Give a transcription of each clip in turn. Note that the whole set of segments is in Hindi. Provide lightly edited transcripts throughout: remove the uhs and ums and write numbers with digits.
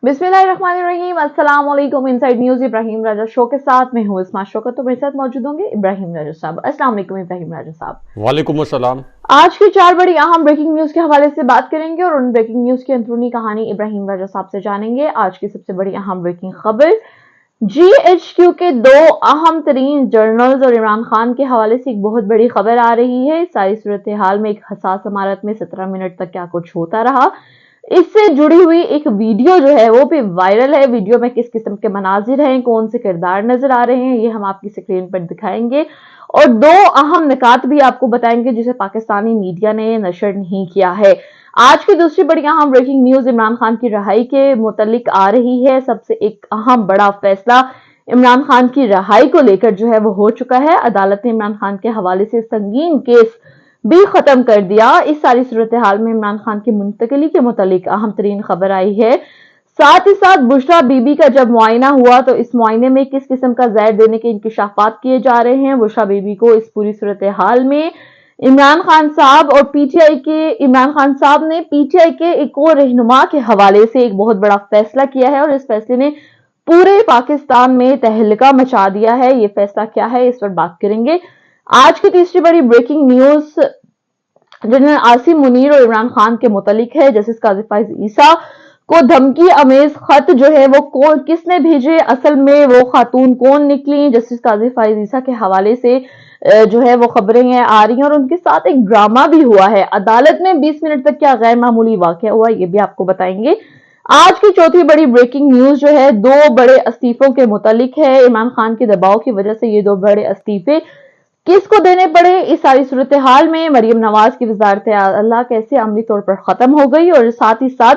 बिस्मिल्लाहिर्रहमानिर्रहीम। अस्सलाम वालेकुम। इनसाइड न्यूज इब्राहिम राजा शो के साथ में हूँ इस्मा शौकत, तो मेरे साथ मौजूद होंगे इब्राहिम राजा साहब। अस्सलाम वालेकुम इब्राहिम राजा साहब। वालेकुम अस्सलाम। आज की 4 बड़ी अहम ब्रेकिंग न्यूज के हवाले से बात करेंगे और उन ब्रेकिंग न्यूज की अंदरूनी कहानी इब्राहिम राजा साहब से जानेंगे। आज की सबसे बड़ी अहम ब्रेकिंग खबर, GHQ के 2 अहम तरीन जर्नल्स और इमरान खान के हवाले से एक बहुत बड़ी खबर आ रही है। सारी सूरत हाल में एक हसास इमारत में 17 मिनट तक क्या कुछ होता रहा, इससे जुड़ी हुई एक वीडियो जो है वो भी वायरल है। वीडियो में किस किस्म के मनाजिर हैं, कौन से किरदार नजर आ रहे हैं, ये हम आपकी स्क्रीन पर दिखाएंगे और 2 अहम निकात भी आपको बताएंगे जिसे पाकिस्तानी मीडिया ने नशर नहीं किया है। आज की दूसरी बड़ी अहम ब्रेकिंग न्यूज इमरान खान की रिहाई के मुतालिक आ रही है। सबसे एक अहम बड़ा फैसला इमरान खान की रिहाई को लेकर जो है वो हो चुका है। अदालत ने इमरान खान के हवाले से संगीन केस भी खत्म कर दिया। इस सारी सूरत हाल में इमरान खान की मुंतकिली के मुतालिक अहम तरीन खबर आई है। साथ ही साथ बुशरा बीबी का जब मुआयना हुआ तो इस मुआयने में किस किस्म का जहर देने के इंकिशाफात किए जा रहे हैं। बुशरा बीबी को इस पूरी सूरत हाल में इमरान खान साहब और पीटीआई के इमरान खान साहब ने पीटीआई के एक और रहनुमा के हवाले से एक बहुत बड़ा फैसला किया है और इस फैसले ने पूरे पाकिस्तान में तहलका मचा दिया है। ये फैसला क्या है, इस पर बात करेंगे। आज की तीसरी बड़ी breaking news general Asim Munir और इमरान खान के मुतालिक है। जस्टिस काजी फाइज ईसा को धमकी अमेज खत जो है वो कौन किसने भेजे, असल में वो खातून कौन निकली। जस्टिस काजी फाइज ईसा के हवाले से जो है वो खबरें आ रही हैं और उनके साथ एक ड्रामा भी हुआ है। अदालत में 20 मिनट तक क्या गैर मामूली वाकया हुआ, ये भी आपको बताएंगे। आज की चौथी बड़ी ब्रेकिंग न्यूज जो है 2 बड़े इस्तीफों के मुतालिक है। इमरान खान के दबाव की वजह से ये 2 बड़े इस्तीफे किसको देने पड़े, इस सारी सूरत हाल में मरियम नवाज की वजारत आला कैसे अमली तौर पर खत्म हो गई और साथ ही साथ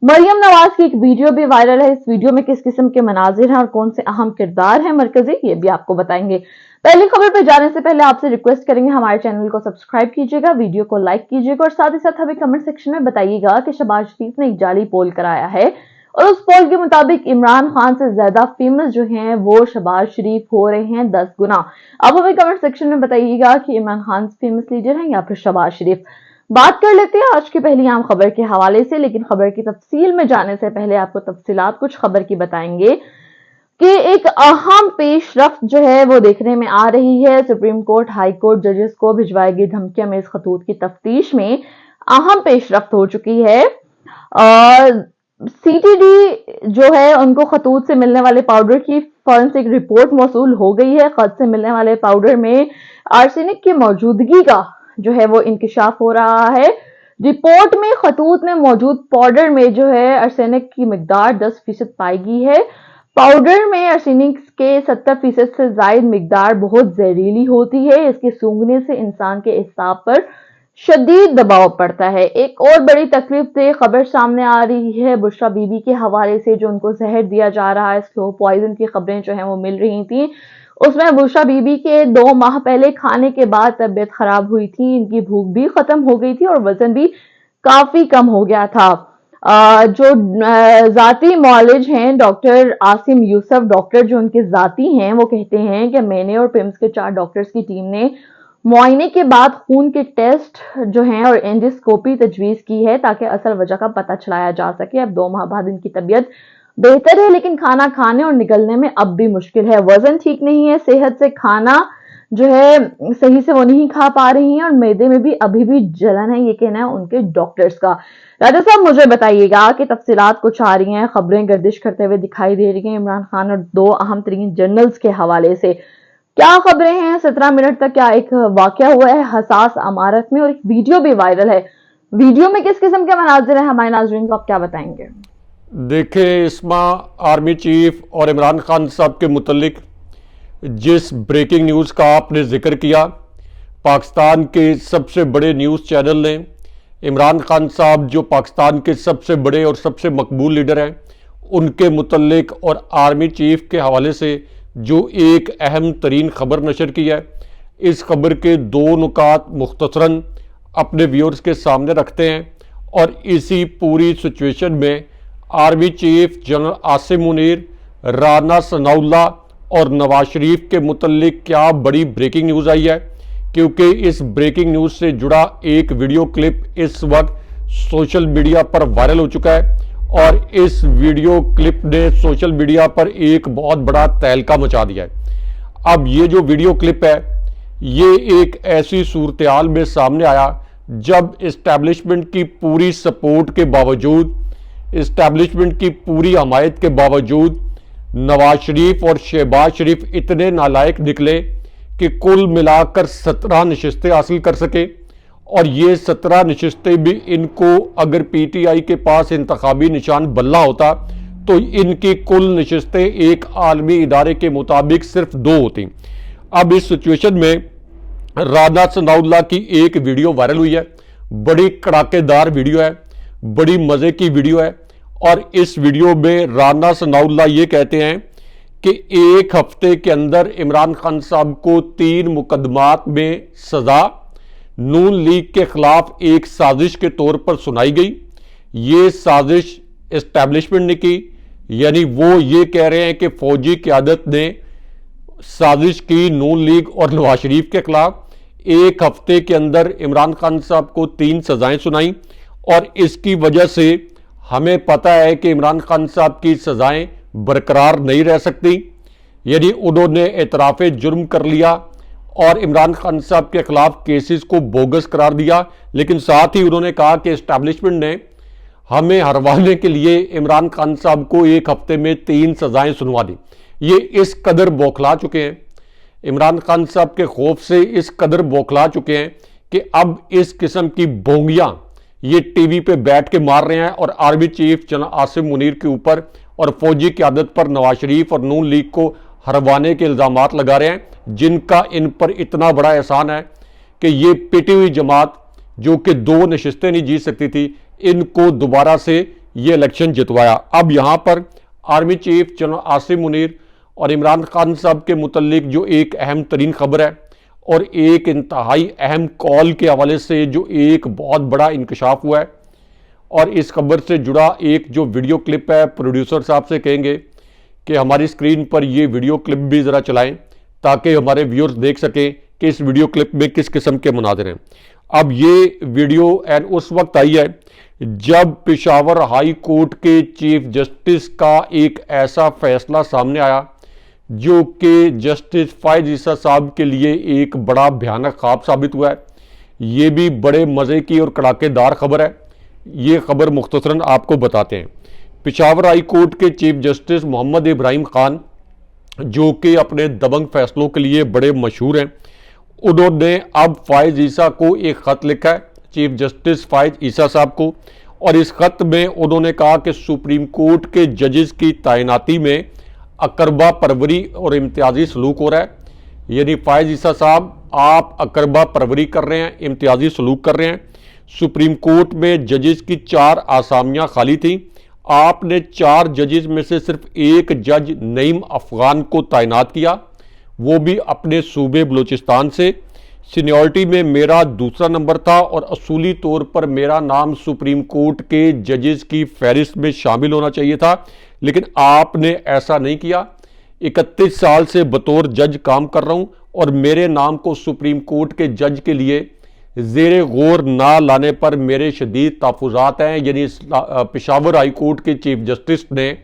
मरियम नवाज की एक वीडियो भी वायरल है। इस वीडियो में किस किस्म के मनाजिर हैं और कौन से अहम किरदार हैं मरकजी, ये भी आपको बताएंगे। पहली खबर पर जाने से पहले आपसे रिक्वेस्ट करेंगे हमारे चैनल को सब्सक्राइब कीजिएगा, वीडियो को लाइक कीजिएगा और साथ ही साथ हमें कमेंट सेक्शन में बताइएगा कि शहबाज शरीफ ने एक जाली पोल कराया है और उस पोल के मुताबिक इमरान खान से ज्यादा फेमस जो हैं वो शहबाज शरीफ हो रहे हैं 10 गुना। अब हमें कमेंट सेक्शन में बताइएगा कि इमरान खान फेमस लीडर हैं या फिर शहबाज शरीफ। बात कर लेते हैं आज की पहली आम खबर के हवाले से, लेकिन खबर की तफसील में जाने से पहले आपको तफसीलात कुछ खबर की बताएंगे कि एक अहम पेशरफ्त जो है वो देखने में आ रही है। सुप्रीम कोर्ट हाई कोर्ट जजेस को भिजवाई गई धमकियां में इस खतूत की तफ्तीश में अहम पेशरफ्त हो चुकी है। सीटीडी जो है उनको खतूत से मिलने वाले पाउडर की फॉरेंसिक रिपोर्ट मौसूल हो गई है। खत से मिलने वाले पाउडर में आर्सेनिक की मौजूदगी का जो है वो इंकिशाफ हो रहा है। रिपोर्ट में खतूत में मौजूद पाउडर में जो है आर्सेनिक की मिकदार 10% पाई गई है। पाउडर में आर्सेनिक के 70% से ज्यादा मिकदार बहुत जहरीली होती है। इसके सूंघने से इंसान के एसाब पर शदीद दबाव पड़ता है। एक और बड़ी तकलीफ से खबर सामने आ रही है बुशरा बीबी के हवाले से, जो उनको जहर दिया जा रहा है, स्लो पॉइजन की खबरें जो है वो मिल रही थी। उसमें बुशरा बीबी के 2 माह पहले खाने के बाद तबीयत खराब हुई थी, इनकी भूख भी खत्म हो गई थी और वजन भी काफी कम हो गया था। जो जाती मौलिज हैं डॉक्टर आसिम यूसुफ, डॉक्टर जो उनके जाती हैं, वो कहते हैं कि मैंने और पिम्स के 4 डॉक्टर्स की टीम ने मुआयने के बाद खून के टेस्ट जो हैं और एंडोस्कोपी तजवीज की है ताकि असल वजह का पता चलाया जा सके। अब 2 माह बाद इनकी तबीयत बेहतर है, लेकिन खाना खाने और निकलने में अब भी मुश्किल है। वजन ठीक नहीं है, सेहत से खाना जो है सही से वो नहीं खा पा रही हैं और मैदे में भी अभी भी जलन है, ये कहना है उनके डॉक्टर्स का। राजा साहब मुझे बताइएगा कि तफसीलात कुछ आ रही हैं, खबरें गर्दिश करते हुए दिखाई दे रही हैं इमरान खान और 2 अहम तरीन जर्नल्स के हवाले से। क्या खबरें हैं? 17 मिनट तक क्या एक वाकया हुआ है हसास इमारत में और एक वीडियो भी वायरल है। वीडियो में किस किस्म के मनाजिर हैं हमारे नाज़रीन को आप क्या बताएंगे? देखिए इस्मा, आर्मी चीफ और इमरान खान साहब के मुतल्लिक जिस ब्रेकिंग न्यूज़ का आपने जिक्र किया, पाकिस्तान के सबसे बड़े न्यूज़ चैनल ने इमरान खान साहब जो पाकिस्तान के सबसे बड़े और सबसे मकबूल लीडर हैं उनके मुतल्लिक और आर्मी चीफ के हवाले से जो एक अहम तरीन खबर नशर की है, इस खबर के 2 नुकात मुख्तसरन अपने व्यूअर्स के सामने रखते हैं और इसी पूरी सिचुएशन में army chief general Asim Munir, Rana Sanaullah और नवाज शरीफ के मुतल्लिक क्या बड़ी ब्रेकिंग न्यूज़ आई है, क्योंकि इस ब्रेकिंग न्यूज़ से जुड़ा एक वीडियो क्लिप इस वक्त सोशल मीडिया पर वायरल हो चुका है और इस वीडियो क्लिप ने सोशल मीडिया पर एक बहुत बड़ा तहलका मचा दिया है। अब ये जो वीडियो क्लिप है ये एक ऐसी सूरत-ए-हाल में सामने आया जब इस्टेब्लिशमेंट की पूरी सपोर्ट के बावजूद, इस्टेब्लिशमेंट की पूरी हमायत के बावजूद नवाज शरीफ और शहबाज शरीफ इतने नालायक निकले कि कुल मिलाकर 17 नशिस्तें हासिल कर सके। और ये 17 नशिस्तें भी इनको अगर पीटीआई के पास इंतखाबी निशान बल्ला होता तो इनकी कुल नशिस्तें एक आलमी इदारे के मुताबिक सिर्फ 2 होती। अब इस सिचुएशन में राना सनाउल्लाह की एक वीडियो वायरल हुई है, बड़ी कड़ाकेदार वीडियो है, बड़ी मजे की वीडियो है। और इस वीडियो में राना सनाउल्लाह ये कहते हैं कि एक हफ्ते के अंदर इमरान खान साहब को 3 मुकदमात में सजा नून लीग के खिलाफ एक साजिश के तौर पर सुनाई गई। ये साजिश एस्टैब्लिशमेंट ने की, यानी वो ये कह रहे हैं कि फौजी क़यादत ने साजिश की नून लीग और नवाज शरीफ के खिलाफ। एक हफ्ते के अंदर इमरान खान साहब को 3 सजाएं सुनाई और इसकी वजह से हमें पता है कि इमरान खान साहब की सजाएं बरकरार नहीं रह सकती, यानी उन्होंने एतराफ़ जुर्म कर लिया और इमरान खान साहब के खिलाफ केसेस को बोगस करार दिया। लेकिन साथ ही उन्होंने कहा कि एस्टैब्लिशमेंट ने हमें हरवाने के लिए इमरान खान साहब को एक हफ्ते में 3 सजाएं सुनवा दी। ये इस कदर बौखला चुके हैं, इमरान खान साहब के खौफ से इस कदर बौखला चुके हैं कि अब इस किस्म की बोंगियां ये टीवी पे बैठ के मार रहे हैं और आर्मी चीफ जनाब आसिम मुनीर के ऊपर और फौजी क़यादत पर नवाज शरीफ और नून लीग को हरवाने के इल्ज़ामात लगा रहे हैं, जिनका इन पर इतना बड़ा एहसान है कि ये पिटी हुई जमात जो कि 2 नशिस्तें नहीं जीत सकती थी, इनको दोबारा से ये इलेक्शन जितवाया। अब यहां पर आर्मी चीफ जनाब आसिम मुनीर और इमरान खान साहब के मुतल्लिक जो एक अहम तरीन खबर है और एक इंतहाई अहम कॉल के हवाले से जो एक बहुत बड़ा इंकशाफ हुआ है, और इस खबर से जुड़ा एक जो वीडियो क्लिप है, प्रोड्यूसर साहब से कहेंगे कि हमारी स्क्रीन पर ये वीडियो क्लिप भी ज़रा चलाएं ताकि हमारे व्यूअर्स देख सकें कि इस वीडियो क्लिप में किस किस्म के मुनाज़िर हैं। अब ये वीडियो एंड उस वक्त आई है जब पेशावर हाई कोर्ट के चीफ जस्टिस का एक ऐसा फैसला सामने आया जो कि जस्टिस फ़ाइज़ ईसा साहब के लिए एक बड़ा भयानक ख्वाब साबित हुआ है। ये भी बड़े मज़े की और कड़ाकेदार खबर है। ये खबर मुख्तसरन आपको बताते हैं। पेशावर हाई कोर्ट के चीफ जस्टिस मोहम्मद इब्राहिम खान, जो कि अपने दबंग फैसलों के लिए बड़े मशहूर हैं, उन्होंने अब फ़ाइज़ ईसा को एक ख़त लिखा है, चीफ जस्टिस फ़ाइज़ ईसा साहब को। और इस ख़त में उन्होंने कहा कि सुप्रीम कोर्ट के जजेस की तैनाती में अकरबा परवरी और इम्तियाजी सलूक हो रहा है। यानी फ़ाइज़ ईसा साहब, आप अकरबा परवरी कर रहे हैं, इम्तियाजी सलूक कर रहे हैं। सुप्रीम कोर्ट में जजेस की 4 आसामियां खाली थी, आपने 4 जजेस में से सिर्फ एक जज नईम अफगान को तैनात किया, वो भी अपने सूबे बलूचिस्तान से। सीनियरिटी में मेरा दूसरा नंबर था और असूली तौर पर मेरा नाम सुप्रीम कोर्ट के जजेस की फहरिस्त में शामिल होना चाहिए था, लेकिन आपने ऐसा नहीं किया। 31 साल से बतौर जज काम कर रहा हूं और मेरे नाम को सुप्रीम कोर्ट के जज के लिए ज़ेरे गौर ना लाने पर मेरे शदीद तहफ़्फ़ुज़ात हैं। यानी पेशावर हाई कोर्ट के चीफ जस्टिस ने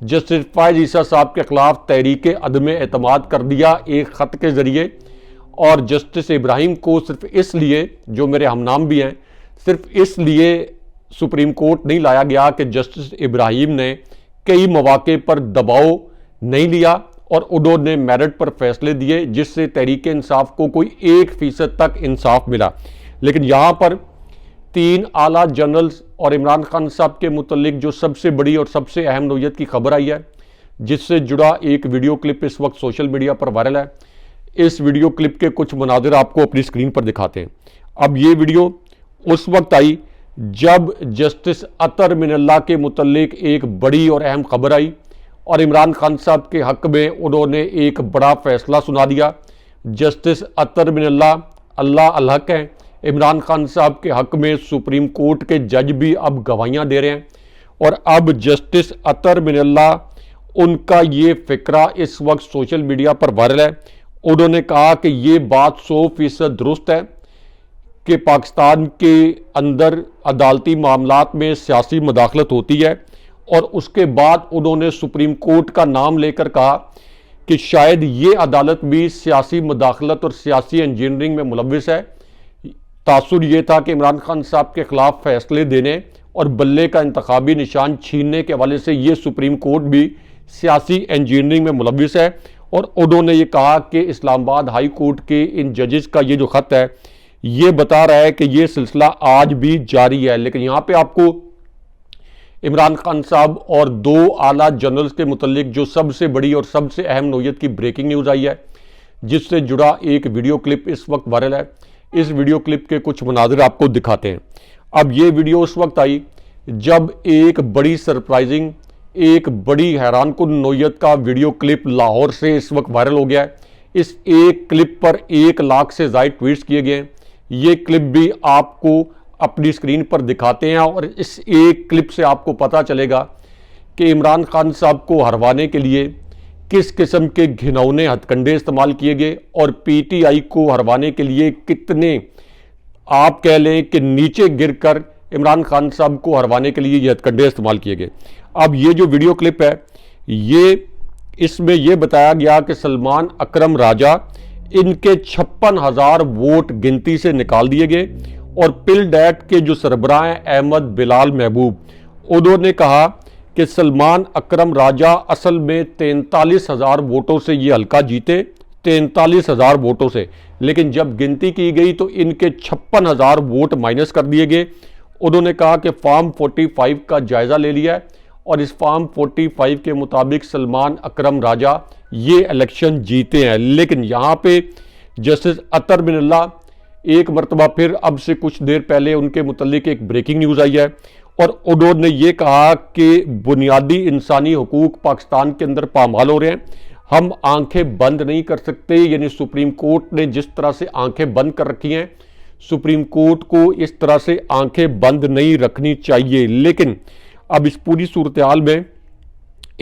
जस्टिस फ़ाइज़ ईसा साहब के खिलाफ तहरीक अदम एतमाद कर दिया एक ख़त के ज़रिए। और जस्टिस इब्राहिम को सिर्फ इसलिए, जो मेरे हमनाम भी हैं, सिर्फ इसलिए सुप्रीम कोर्ट नहीं लाया गया कि जस्टिस इब्राहिम ने कई मौके पर दबाव नहीं लिया और उन्होंने मेरिट पर फैसले दिए जिससे तहरीक इंसाफ को कोई 1% तक इंसाफ मिला। लेकिन यहाँ पर 3 आला जनरल्स और इमरान खान साहब के मुतल्लिक जो सबसे बड़ी और सबसे अहम नौयत की खबर आई है, जिससे जुड़ा एक वीडियो क्लिप इस वक्त सोशल मीडिया पर वायरल है। इस वीडियो क्लिप के कुछ मनाजिर आपको अपनी स्क्रीन पर दिखाते हैं। अब ये वीडियो उस वक्त आई जब जस्टिस अतर मिनल्लाह के मुतल्लिक एक बड़ी और अहम खबर आई और इमरान खान साहब के हक में उन्होंने एक बड़ा फैसला सुना दिया। जस्टिस अतर मिनल्लाह अल्लाह अलहक हैं, इमरान खान साहब के हक में सुप्रीम कोर्ट के जज भी अब गवाहियाँ दे रहे हैं। और अब जस्टिस अतर मिनल्लाह, उनका ये फ़िक्रा इस वक्त सोशल मीडिया पर वायरल है। उन्होंने कहा कि ये बात 100% दुरुस्त है कि पाकिस्तान के अंदर अदालती मामलात में सियासी मदाखलत होती है और उसके बाद उन्होंने सुप्रीम कोर्ट का नाम लेकर कहा कि शायद ये अदालत भी सियासी मुदाखलत और सियासी इंजीनियरिंग में मुलविस है। तासुर ये था कि इमरान खान साहब के खिलाफ फैसले देने और बल्ले का इंतखाबी निशान छीनने के हवाले से ये सुप्रीम कोर्ट भी सियासी इंजीनियरिंग में मुलविस है। और उन्होंने ये कहा कि इस्लामाबाद हाई कोर्ट के इन जजेस का ये जो खत है ये बता रहा है कि ये सिलसिला आज भी जारी है। लेकिन यहाँ पे आपको इमरान खान साहब और 2 आला जनरल्स के मुतल्लिक जो सबसे बड़ी और सबसे अहम नौयत की ब्रेकिंग न्यूज़ आई है, जिससे जुड़ा एक वीडियो क्लिप इस वक्त वायरल है। इस वीडियो क्लिप के कुछ मनाजिर आपको दिखाते हैं। अब ये वीडियो उस वक्त आई जब एक बड़ी सरप्राइजिंग, एक बड़ी हैरानकुन नौयत का वीडियो क्लिप लाहौर से इस वक्त वायरल हो गया है। इस एक क्लिप पर 1 लाख से ज़ायद ट्वीट्स किए गए हैं। ये क्लिप भी आपको अपनी स्क्रीन पर दिखाते हैं और इस एक क्लिप से आपको पता चलेगा कि इमरान खान साहब को हरवाने के लिए किस किस्म के घिनौने हथकंडे इस्तेमाल किए गए और पीटीआई को हरवाने के लिए कितने, आप कह लें कि नीचे गिरकर इमरान खान साहब को हरवाने के लिए ये हथकंडे इस्तेमाल किए गए। अब ये जो वीडियो क्लिप है इसमें यह बताया गया कि सलमान अकरम राजा इनके 56,000 वोट गिनती से निकाल दिए गए और पिलडैट के जो सरबराह हैं अहमद बिलाल महबूब, उन्होंने कहा कि सलमान अकरम राजा असल में 43,000 वोटों से ये हल्का जीते, 43,000 वोटों से। लेकिन जब गिनती की गई तो इनके 56,000 वोट माइनस कर दिए गए। उन्होंने कहा कि फॉर्म 45 का जायजा ले लिया है और इस फॉर्म 45 के मुताबिक सलमान अकरम राजा ये इलेक्शन जीते हैं। लेकिन यहाँ पे जस्टिस अतर बिनल्ला एक मरतबा फिर अब से कुछ देर पहले उनके मुतल्लिक एक ब्रेकिंग न्यूज़ आई है और उन्होंने ये कहा कि बुनियादी इंसानी हुकूक पाकिस्तान के अंदर पामाल हो रहे हैं, हम आंखें बंद नहीं कर सकते। यानी सुप्रीम कोर्ट ने जिस तरह से आंखें बंद कर रखी हैं, सुप्रीम कोर्ट को इस तरह से आंखें बंद नहीं रखनी चाहिए। लेकिन अब इस पूरी सूरत हाल में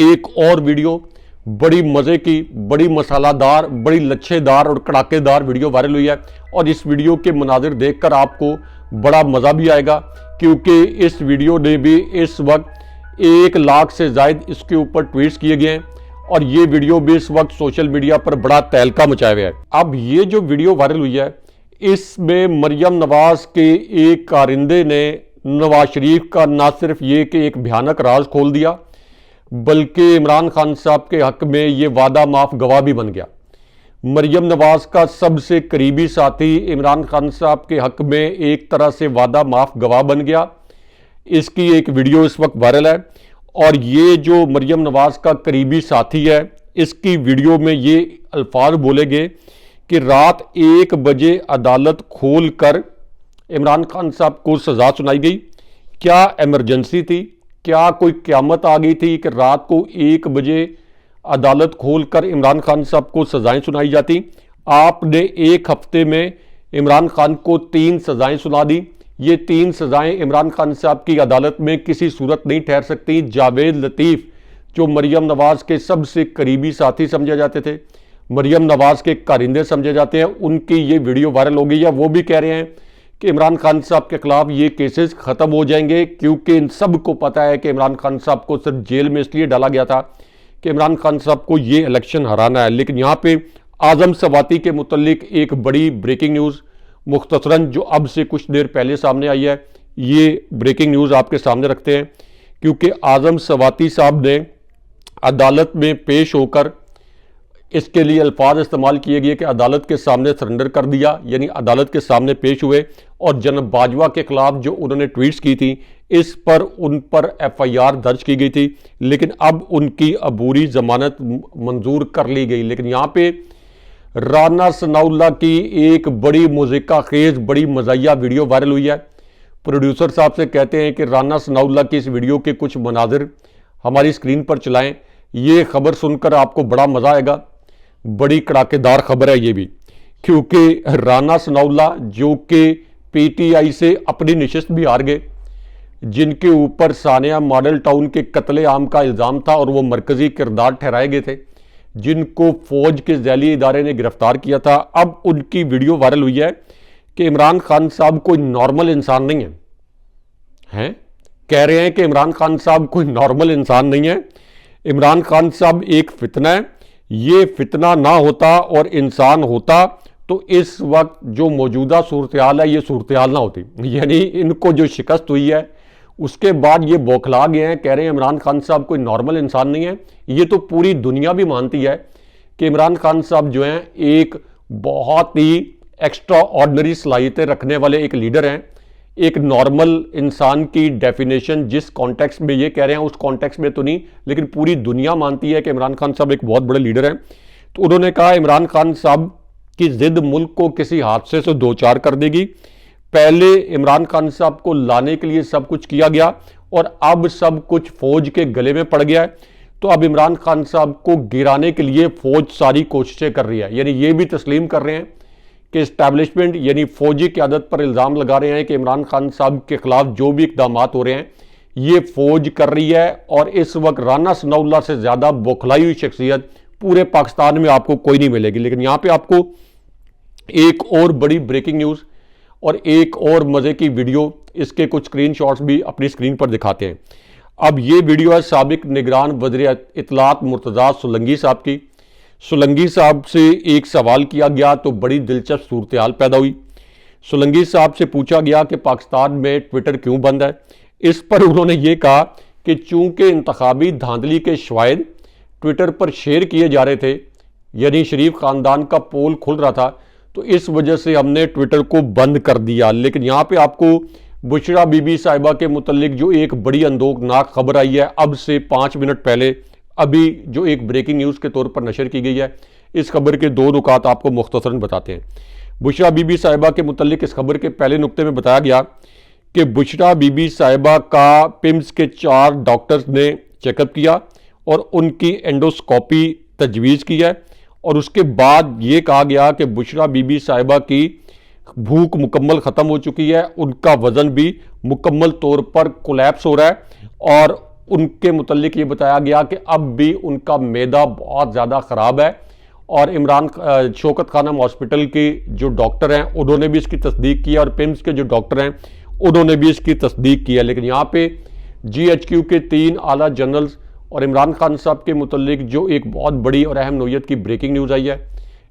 एक और वीडियो बड़ी मज़े की, बड़ी मसालादार, बड़ी लच्छेदार और कड़ाकेदार वीडियो वायरल हुई है और इस वीडियो के मनाजिर देखकर आपको बड़ा मज़ा भी आएगा, क्योंकि इस वीडियो ने भी इस वक्त 1 लाख से ज़ायद इसके ऊपर ट्वीट्स किए गए हैं और ये वीडियो भी इस वक्त सोशल मीडिया पर बड़ा तहलका मचाया हुआ है। अब ये जो वीडियो वायरल हुई है इसमें मरियम नवाज के एक कारिंदे ने नवाज शरीफ का ना सिर्फ ये कि एक भयानक राज खोल दिया, बल्कि इमरान खान साहब के हक में ये वादा माफ गवाह भी बन गया। मरियम नवाज का सबसे करीबी साथी इमरान खान साहब के हक में एक तरह से वादा माफ गवाह बन गया। इसकी एक वीडियो इस वक्त वायरल है और ये जो मरियम नवाज का करीबी साथी है इसकी वीडियो में ये अल्फाज बोले गए कि रात 1 बजे अदालत खोल कर इमरान खान साहब को सज़ा सुनाई गई। क्या इमरजेंसी थी? क्या कोई क़यामत आ गई थी कि रात को 1 बजे अदालत खोलकर इमरान खान साहब को सज़ाएं सुनाई जाती? आपने 1 हफ्ते में इमरान खान को 3 सज़ाएं सुना दी। ये 3 सज़ाएं इमरान खान साहब की अदालत में किसी सूरत नहीं ठहर सकती। जावेद लतीफ़ जो मरियम नवाज के सबसे करीबी साथी समझे जाते थे, मरियम नवाज के कारिंदे समझे जाते हैं, उनकी ये वीडियो वायरल हो गई है। वो भी कह रहे हैं कि इमरान खान साहब के खिलाफ ये केसेस ख़त्म हो जाएंगे, क्योंकि इन सब को पता है कि इमरान खान साहब को सिर्फ जेल में इसलिए डाला गया था कि इमरान खान साहब को ये इलेक्शन हराना है। लेकिन यहाँ पे आज़म सवाती के मुतल्लिक एक बड़ी ब्रेकिंग न्यूज़ मुख्तसरन जो अब से कुछ देर पहले सामने आई है, ये ब्रेकिंग न्यूज़ आपके सामने रखते हैं, क्योंकि आज़म सवाती साहब ने अदालत में पेश होकर इसके लिए अल्फाज इस्तेमाल किए गए कि अदालत के सामने सरेंडर कर दिया, यानी अदालत के सामने पेश हुए और जनाब बाजवा के खिलाफ जो उन्होंने ट्वीट्स की थी इस पर उन पर एफआईआर दर्ज की गई थी, लेकिन अब उनकी अबूरी जमानत मंजूर कर ली गई। लेकिन यहाँ पे राना सनाउल्लाह की एक बड़ी मुज़िका खेज, बड़ी मज़ाहिया वीडियो वायरल हुई है। प्रोड्यूसर साहब से कहते हैं कि राना सनाउल्लाह की इस वीडियो के कुछ मनाजिर हमारी स्क्रीन पर चलाएं। ये खबर सुनकर आपको बड़ा मज़ा आएगा। बड़ी कड़ाकेदार खबर है ये भी, क्योंकि राना सनाउल्लाह जो कि पीटीआई से अपनी नशिस्त भी हार गए, जिनके ऊपर सानिया मॉडल टाउन के कत्ले आम का इल्ज़ाम था और वो मरकज़ी किरदार ठहराए गए थे, जिनको फौज के ज़ैली इदारे ने गिरफ्तार किया था। अब उनकी वीडियो वायरल हुई है कि इमरान खान साहब कोई नॉर्मल इंसान नहीं है, कह रहे हैं कि इमरान खान साहब कोई नॉर्मल इंसान नहीं है, इमरान खान साहब एक फितना है, ये फितना ना होता और इंसान होता तो इस वक्त जो मौजूदा सूरत हाल है ये सूरत हाल ना होती। यानी इनको जो शिकस्त हुई है उसके बाद ये बौखला गए हैं, कह रहे हैं इमरान खान साहब कोई नॉर्मल इंसान नहीं है। ये तो पूरी दुनिया भी मानती है कि इमरान खान साहब जो हैं एक बहुत ही एक्स्ट्रा ऑर्डिनरी सलाहियतें रखने वाले एक लीडर हैं। एक नॉर्मल इंसान की डेफिनेशन जिस कॉन्टेक्स्ट में ये कह रहे हैं उस कॉन्टेक्स्ट में तो नहीं, लेकिन पूरी दुनिया मानती है कि इमरान खान साहब एक बहुत बड़े लीडर हैं। तो उन्होंने कहा इमरान खान साहब की जिद मुल्क को किसी हादसे से दो चार कर देगी। पहले इमरान खान साहब को लाने के लिए सब कुछ किया गया और अब सब कुछ फौज के गले में पड़ गया है, तो अब इमरान खान साहब को गिराने के लिए फौज सारी कोशिशें कर रही है। यानी ये भी तस्लीम कर रहे हैं कि इस्टेब्लिशमेंट यानी फौजी क़यादत पर इल्ज़ाम लगा रहे हैं कि इमरान खान साहब के खिलाफ जो भी इक़दाम हो रहे हैं ये फौज कर रही है। और इस वक्त राना सनाउल्लाह से ज़्यादा बौखलाई हुई शख्सियत पूरे पाकिस्तान में आपको कोई नहीं मिलेगी। लेकिन यहाँ पे आपको एक और बड़ी ब्रेकिंग न्यूज़ और एक और मज़े की वीडियो, इसके कुछ स्क्रीनशॉट्स भी अपनी स्क्रीन पर दिखाते हैं। अब ये वीडियो है साबिक निगरान वज़ीर इत्तलात मुर्तज़ा सोलंकी साहब की। सोलंकी साहब से एक सवाल किया गया तो बड़ी दिलचस्प सूरत हाल पैदा हुई। सोलंकी साहब से पूछा गया कि पाकिस्तान में ट्विटर क्यों बंद है। इस पर उन्होंने ये कहा कि चूंकि इंतखाबी धांधली के शवाहिद ट्विटर पर शेयर किए जा रहे थे, यानी शरीफ ख़ानदान का पोल खुल रहा था, तो इस वजह से हमने ट्विटर को बंद कर दिया। लेकिन यहाँ पे आपको बुशरा बीबी साहिबा के मुतल्लिक जो एक बड़ी अंदोकनाक खबर आई है अब से 5 मिनट पहले, अभी जो एक ब्रेकिंग न्यूज़ के तौर पर नशर की गई है, इस खबर के 2 नुकात आपको मुख्तसरन बताते हैं। बुशरा बीबी साहिबा के मुतल्लिक इस खबर के पहले नुक्ते में बताया गया कि बुशरा बीबी साहिबा का पिम्स के 4 डॉक्टर्स ने चेकअप किया और उनकी एंडोस्कोपी तजवीज़ की है और उसके बाद ये कहा गया कि बुशरा बीबी साहिबा की भूख मुकम्मल ख़त्म हो चुकी है, उनका वज़न भी मुकम्मल तौर पर कोलैप्स हो रहा है और उनके मुतल्लिक ये बताया गया कि अब भी उनका मैदा बहुत ज़्यादा ख़राब है। और इमरान शौकत खानम हॉस्पिटल के जो डॉक्टर हैं उन्होंने भी इसकी तस्दीक की है और पिम्स के जो डॉक्टर हैं उन्होंने भी इसकी तस्दीक की है। लेकिन यहाँ पे GHQ के 3 आला जनरल्स और इमरान खान साहब के मुतल्लिक जो एक बहुत बड़ी और अहम नौयत की ब्रेकिंग न्यूज़ आई है,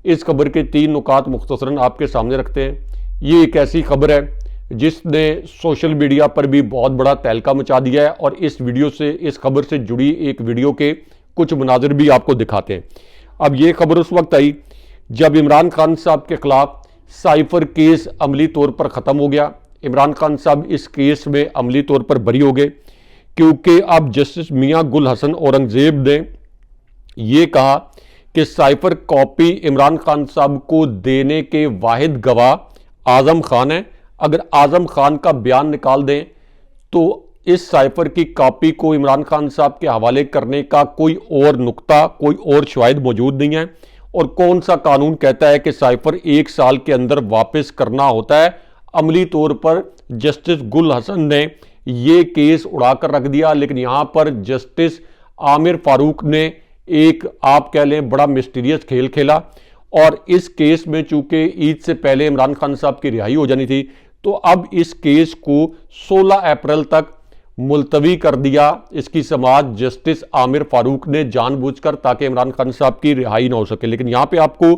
इस खबर के 3 नुकात मुख्तसरन आपके सामने रखते हैं। ये एक ऐसी खबर है जिसने सोशल मीडिया पर भी बहुत बड़ा तहलका मचा दिया है और इस वीडियो से, इस खबर से जुड़ी एक वीडियो के कुछ मनाजिर भी आपको दिखाते हैं। अब ये खबर उस वक्त आई जब इमरान खान साहब के खिलाफ साइफर केस अमली तौर पर ख़त्म हो गया। इमरान खान साहब इस केस में अमली तौर पर बरी हो गए क्योंकि अब जस्टिस मियां गुल हसन औरंगजेब ने यह कहा कि साइफर कॉपी इमरान खान साहब को देने के वाहिद गवाह आज़म खान है। अगर आज़म खान का बयान निकाल दें तो इस साइफर की कॉपी को इमरान खान साहब के हवाले करने का कोई और नुक्ता, कोई और शवाहिद मौजूद नहीं है। और कौन सा कानून कहता है कि साइफर 1 साल के अंदर वापस करना होता है। अमली तौर पर जस्टिस गुल हसन ने ये केस उड़ाकर रख दिया। लेकिन यहाँ पर जस्टिस आमिर फारूक ने एक, आप कह लें, बड़ा मिस्टीरियस खेल खेला और इस केस में चूंकि ईद से पहले इमरान खान साहब की रिहाई हो जानी थी तो अब इस केस को 16 अप्रैल तक मुलतवी कर दिया। इसकी समाअत जस्टिस आमिर फारूक ने जानबूझकर, ताकि इमरान खान साहब की रिहाई ना हो सके। लेकिन यहाँ पे आपको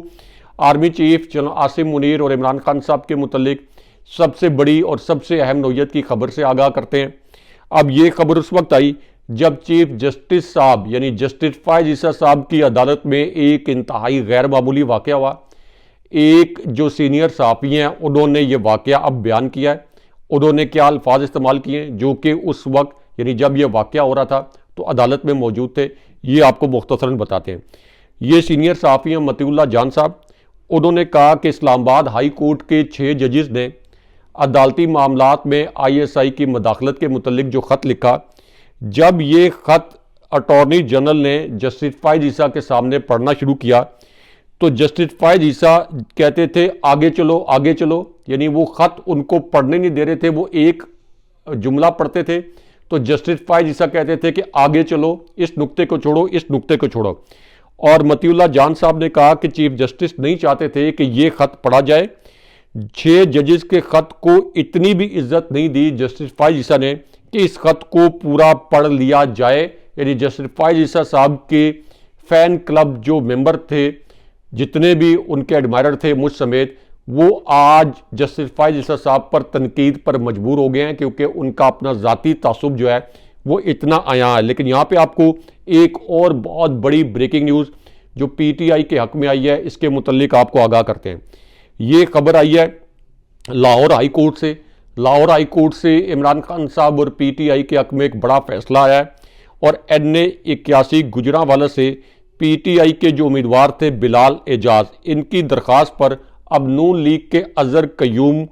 army chief general Asim Munir और इमरान खान साहब के मुतल्लिक सबसे बड़ी और सबसे अहम नौयत की खबर से आगाह करते हैं। अब ये खबर उस वक्त आई जब चीफ जस्टिस साहब यानी जस्टिस फ़ायज़ ईसा साहब की अदालत में एक इंतहाई गैर मामूली वाक़या हुआ। एक जो सीनियर सहाफ़ी हैं उन्होंने ये वाक़या अब बयान किया है। उन्होंने क्या अल्फाज इस्तेमाल किए जो कि उस वक्त यानी जब यह वाक़या हो रहा था तो अदालत में मौजूद थे, ये आपको मुख्तसरन बताते हैं। ये सीनियर सहाफ़ी हैं मतीउल्लाह जान साहब। उन्होंने कहा कि इस्लामाबाद हाई कोर्ट के 6 जजेस ने अदालती मामलात में ISI की मदाखलत के मुतल्लिक जो ख़त लिखा, जब ये ख़त अटॉर्नी जनरल ने जस्टिस फ़ायज़ ईसा के सामने पढ़ना शुरू किया तो जस्टिस फ़ायज़ ईसा कहते थे आगे चलो आगे चलो, यानी वो ख़त उनको पढ़ने नहीं दे रहे थे। वो एक जुमला पढ़ते थे तो जस्टिस फ़ायज़ ईसा कहते थे कि आगे चलो, इस नुक्ते को छोड़ो, इस नुक्ते को छोड़ो। और मतीउल्लाह जान साहब ने कहा कि चीफ जस्टिस नहीं चाहते थे कि ये ख़त पढ़ा जाए। 6 जजेस के ख़त को इतनी भी इज्जत नहीं दी जस्टिस फ़ायज़ ईसा ने कि इस खत को पूरा पढ़ लिया जाए। यानी जस्टिस फायज ईसा साहब के फैन क्लब जो मेंबर थे, जितने भी उनके एडमायरर थे मुझ समेत, वो आज जस्टिस फायज ईसा साहब पर तनकीद पर मजबूर हो गए हैं, क्योंकि उनका अपना ज़ाती तासुब जो है वो इतना आया है। लेकिन यहाँ पे आपको एक और बहुत बड़ी ब्रेकिंग न्यूज़ जो पीटीआई के हक में आई है, इसके मुतल्लिक आपको आगाह करते हैं। ये खबर आई है लाहौर हाई कोर्ट से। लाहौर हाई कोर्ट से इमरान खान साहब और पीटीआई के हक में एक बड़ा फैसला आया है और NA81 गुजरांवाला से पीटीआई के जो उम्मीदवार थे बिलाल एजाज, इनकी दरख्वास्त पर अब नून लीग के अजहर कयूम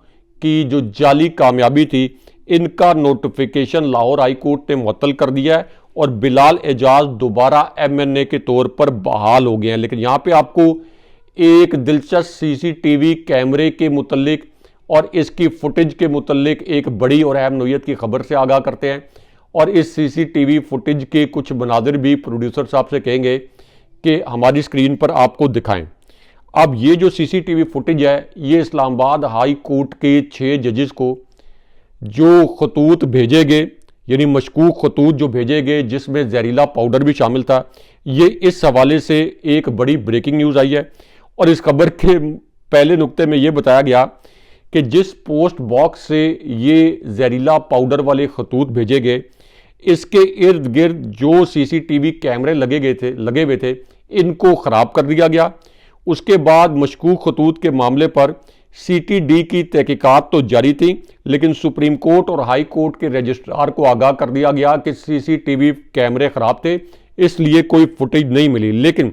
की जो जाली कामयाबी थी, इनका नोटिफिकेशन लाहौर हाई कोर्ट ने मुअत्तल कर दिया है और बिलाल एजाज दोबारा MNA के तौर पर बहाल हो गए हैं। लेकिन यहाँ पे आपको एक दिलचस्प CCTV कैमरे के मुतल्लिक और इसकी फुटेज के मुतल्लिक एक बड़ी और अहम नोयत की खबर से आगाह करते हैं और इस CCTV फुटेज के कुछ मनाजिर भी प्रोड्यूसर साहब से कहेंगे कि हमारी स्क्रीन पर आपको दिखाएं। अब ये जो CCTV फुटेज है, ये इस्लामाबाद हाई कोर्ट के 6 जजेस को जो खतूत भेजे गए, यानी मशकूक खतूत जो भेजे गए जिसमें जहरीला पाउडर भी शामिल था, ये इस हवाले से एक बड़ी ब्रेकिंग न्यूज़ आई है। और इस खबर के पहले नुक्ते में ये बताया गया कि जिस पोस्ट बॉक्स से ये जहरीला पाउडर वाले खतूत भेजे गए, इसके इर्द गिर्द जो CCTV कैमरे लगे हुए थे, इनको ख़राब कर दिया गया। उसके बाद मशकूक खतूत के मामले पर CTD की तहकीकात तो जारी थी, लेकिन सुप्रीम कोर्ट और हाई कोर्ट के रजिस्ट्रार को आगाह कर दिया गया कि CCTV कैमरे ख़राब थे, इसलिए कोई फुटेज नहीं मिली। लेकिन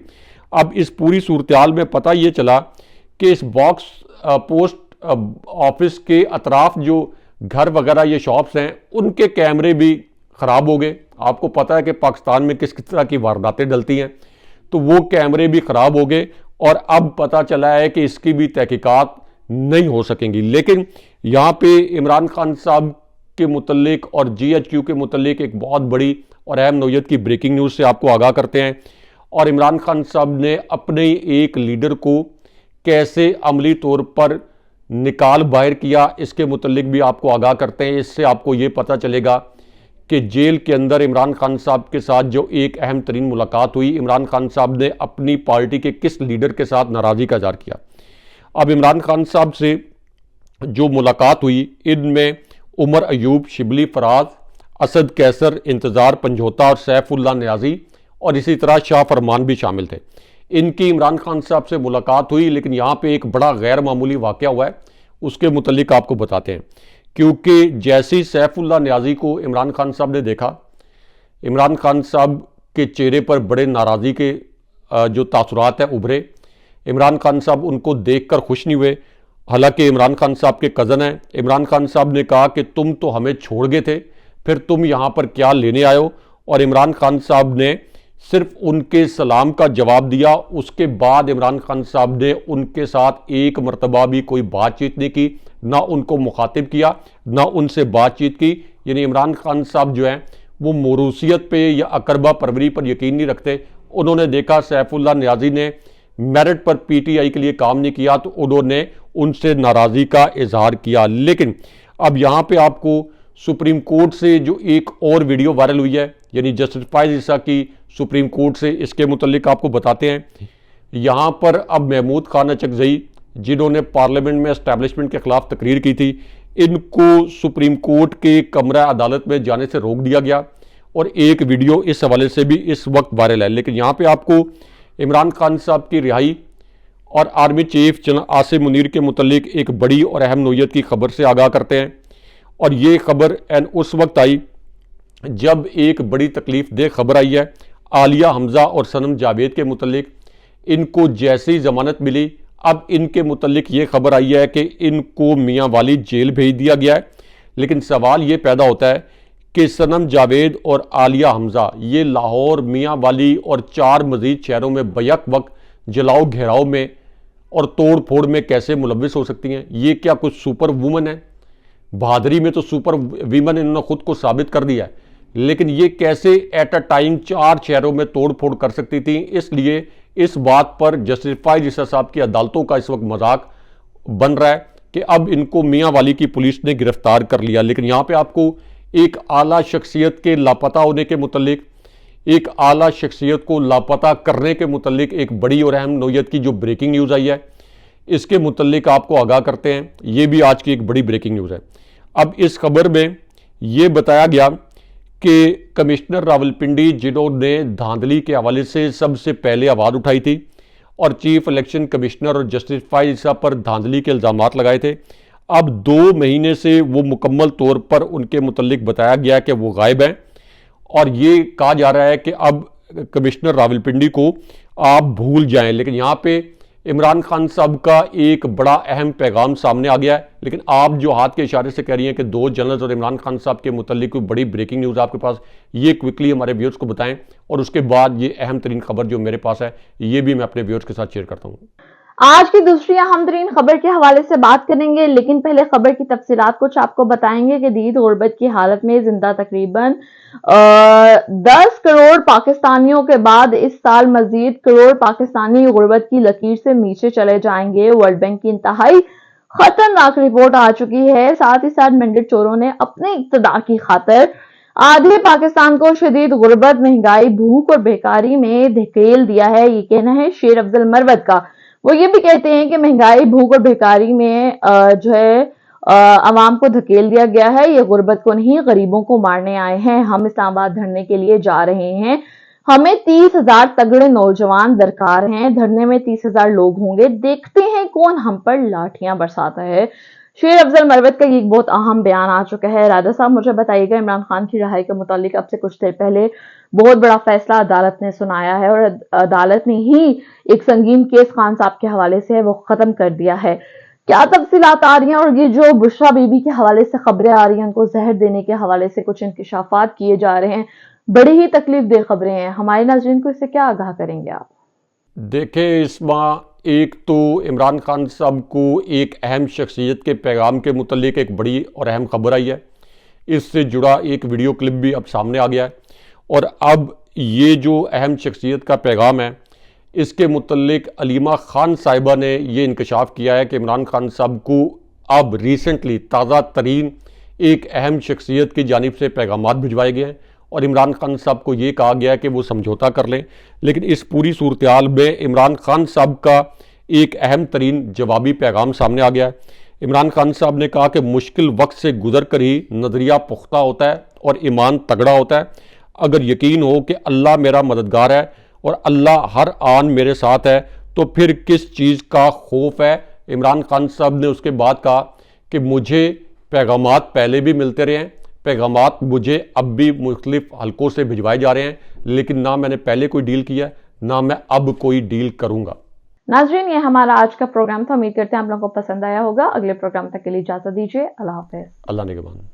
अब इस पूरी सूरत में पता ये चला कि इस बॉक्स पोस्ट ऑफिस के अतराफ जो घर वगैरह ये शॉप्स हैं, उनके कैमरे भी ख़राब हो गए। आपको पता है कि पाकिस्तान में किस किस तरह की वारदातें डलती हैं, तो वो कैमरे भी ख़राब हो गए और अब पता चला है कि इसकी भी तहकीकात नहीं हो सकेंगी। लेकिन यहाँ पे इमरान खान साहब के मुतल्लिक और GHQ के मुतल्लिक एक बहुत बड़ी और अहम नोयत की ब्रेकिंग न्यूज़ से आपको आगाह करते हैं और इमरान खान साहब ने अपने एक लीडर को कैसे अमली तौर पर निकाल बाहर किया, इसके मुतल्लिक भी आपको आगाह करते हैं। इससे आपको ये पता चलेगा कि जेल के अंदर इमरान खान साहब के साथ जो एक अहम तरीन मुलाकात हुई, इमरान खान साहब ने अपनी पार्टी के किस लीडर के साथ नाराज़गी का इज़हार किया। अब इमरान खान साहब से जो मुलाकात हुई, इनमें उमर अयूब, शिबली फराज, असद कैसर, इंतज़ार पंजोता और सैफुल्लाह न्याजी और इसी तरह शाह फरमान भी शामिल थे। इनकी इमरान खान साहब से मुलाकात हुई, लेकिन यहाँ पे एक बड़ा गैर मामूली वाक़या हुआ है, उसके मुतल्लिक आपको बताते हैं। क्योंकि जैसे ही सैफुल्लाह न्याजी को इमरान खान साहब ने देखा, इमरान खान साहब के चेहरे पर बड़े नाराज़गी के जो तासुरात हैं उभरे। इमरान खान साहब उनको देखकर खुश नहीं हुए, हालांकि इमरान खान साहब के कज़न हैं। इमरान खान साहब ने कहा कि तुम तो हमें छोड़ गए थे, फिर तुम यहाँ पर क्या लेने आए हो। और इमरान खान साहब ने सिर्फ उनके सलाम का जवाब दिया। उसके बाद इमरान खान साहब ने उनके साथ एक मरतबा भी कोई बातचीत नहीं की, ना उनको मुखातिब किया, ना उनसे बातचीत की। यानी इमरान खान साहब जो हैं वो मोरूसियत पे या अकरबा परवरी पर यकीन नहीं रखते। उन्होंने देखा सैफुल्लाह न्याजी ने मेरिट पर PTI के लिए काम नहीं किया, तो उन्होंने उनसे नाराज़गी का इजहार किया। लेकिन अब यहाँ पे आपको सुप्रीम कोर्ट से जो एक और वीडियो वायरल हुई है, यानी जस्टिस फायज ईसा की सुप्रीम कोर्ट से, इसके मुतल्लिक आपको बताते हैं। यहाँ पर अब महमूद खान अचकज़ई, जिन्होंने पार्लियामेंट में एस्टैब्लिशमेंट के खिलाफ तकरीर की थी, इनको सुप्रीम कोर्ट के कमरा अदालत में जाने से रोक दिया गया और एक वीडियो इस हवाले से भी इस वक्त वायरल है। लेकिन यहाँ पे आपको इमरान खान साहब की रिहाई और army chief general Asim Munir के मुतल्लिक एक बड़ी और अहम नोयत की खबर से आगाह करते हैं। और ये खबर उस वक्त आई जब एक बड़ी तकलीफ दह खबर आई है आलिया हमजा और सनम जावेद के मुतल्लिक। इनको जैसी ज़मानत मिली, अब इनके मुतल्लिक ये खबर आई है कि इनको मियाँ वाली जेल भेज दिया गया है। लेकिन सवाल ये पैदा होता है कि सनम जावेद और आलिया हमजा ये लाहौर, मियाँ वाली और 4 मज़ीद शहरों में बैक वक्त जलाओ घेराव में और तोड़ फोड़ में कैसे मुलविस हो सकती हैं? ये क्या कुछ सुपर वूमन है? बहादुरी में तो सुपर वीमन इन्होंने खुद को साबित कर दिया है, लेकिन ये कैसे एट अ टाइम 4 शहरों में तोड़ फोड़ कर सकती थी? इसलिए इस बात पर जस्टिस फायज ईसा साहब की अदालतों का इस वक्त मजाक बन रहा है कि अब इनको मियाँ वाली की पुलिस ने गिरफ्तार कर लिया। लेकिन यहाँ पे आपको एक आला शख्सियत के लापता होने के मुतल्लिक, एक आला शख्सियत को लापता करने के मुतल्लिक एक बड़ी और अहम नौयत की जो ब्रेकिंग न्यूज़ आई है, इसके मुतल्लिक आपको आगाह करते हैं। ये भी आज की एक बड़ी ब्रेकिंग न्यूज़ है। अब इस खबर में ये बताया गया कि कमिश्नर रावलपिंडी, जिन्होंने धांधली के हवाले से सबसे पहले आवाज़ उठाई थी और चीफ इलेक्शन कमिश्नर और जस्टिस फाइज साहब पर धांधली के इल्ज़ामात लगाए थे, अब 2 महीने से वो मुकम्मल तौर पर उनके मुतल्लिक बताया गया कि वो गायब हैं और ये कहा जा रहा है कि अब कमिश्नर रावलपिंडी को आप भूल जाएं। लेकिन यहाँ पे इमरान खान साहब का एक बड़ा अहम पैगाम सामने आ गया है। लेकिन आप जो हाथ के इशारे से कह रही हैं कि 2 जनरल्स और इमरान खान साहब के मुतल्लिक कोई बड़ी ब्रेकिंग न्यूज़ आपके पास, ये क्विकली हमारे व्यूअर्स को बताएं और उसके बाद ये अहम तरीन खबर जो मेरे पास है ये भी मैं अपने व्यूअर्स के साथ शेयर करता हूँ। आज की दूसरी अहम तरीन खबर के हवाले से बात करेंगे, लेकिन पहले खबर की तफसीलात कुछ आपको बताएंगे कि दीद गुर्बत की हालत में जिंदा तकरीबन 10 करोड़ पाकिस्तानियों के बाद इस साल मजीद करोड़ पाकिस्तानी गुर्बत की लकीर से नीचे चले जाएंगे। वर्ल्ड बैंक की इंतहाई खतरनाक रिपोर्ट आ चुकी है। साथ ही साथ मेंढक चोरों ने अपने इक्तदार की खातिर आधे पाकिस्तान को शदीद गुर्बत, महंगाई, भूख और बेकारी में धकेल दिया है। ये कहना है शेर अफजल मरवत का। वो ये भी कहते हैं कि महंगाई, भूख और बेकारी में जो है आवाम को धकेल दिया गया है। ये गुर्बत को नहीं, गरीबों को मारने आए हैं। हम इस्लामाबाद धरने के लिए जा रहे हैं। हमें 30,000 तगड़े नौजवान दरकार हैं। धरने में 30,000 लोग होंगे। देखते हैं कौन हम पर लाठियां बरसाता है। शेर अफजल मरवत का एक बहुत अहम बयान आ चुका है। राजा साहब, मुझे बताइएगा, इमरान खान की रिहाई के मुतालिक अब से कुछ देर पहले बहुत बड़ा फैसला अदालत ने सुनाया है और अदालत ने ही एक संगीन केस खान साहब के हवाले से वो खत्म कर दिया है। क्या तफसीलात आ रही हैं और ये जो बुशरा बीबी के हवाले से खबरें आ रही हैं, उनको जहर देने के हवाले से कुछ इंकिशाफात किए जा रहे हैं, बड़ी ही तकलीफ दे खबरें हैं। हमारे नाज़रीन को इससे क्या आगाह करेंगे आप? देखें इस्मा, एक तो इमरान खान साहब को एक अहम शख्सियत के पैगाम के मुतल्लिक एक बड़ी और अहम खबर आई है। इससे जुड़ा एक वीडियो क्लिप भी अब सामने आ गया है और अब ये जो अहम शख्सियत का पैगाम है इसके मुतल्लिक अलीमा खान साहिबा ने ये इंकशाफ किया है कि इमरान खान साहब को अब रिसेंटली ताज़ा तरीन एक अहम शख्सियत की जानिब से पैगामात भिजवाए गए हैं और इमरान खान साहब को ये कहा गया कि वो समझौता कर लें। लेकिन इस पूरी सूरत हाल में इमरान खान साहब का एक अहम तरीन जवाबी पैगाम सामने आ गया है। इमरान खान साहब ने कहा कि मुश्किल वक्त से गुजर कर ही नज़रिया पुख्ता होता है और ईमान तगड़ा होता है। अगर यकीन हो कि अल्लाह मेरा मददगार है और अल्लाह हर आन मेरे साथ है तो फिर किस चीज़ का खौफ है। इमरान खान साहब ने उसके बाद कहा कि मुझे पैगामात पहले भी मिलते रहे हैं, पैगामात मुझे अब भी मुख्तलिफ हलकों से भिजवाए जा रहे हैं, लेकिन ना मैंने पहले कोई डील किया ना मैं अब कोई डील करूंगा। नाजरीन, ये हमारा आज का प्रोग्राम था। उम्मीद करते हैं आप लोगों को पसंद आया होगा। अगले प्रोग्राम तक के लिए इजाजत दीजिए। अल्लाह हाफिज। अल्लाह निगहबान।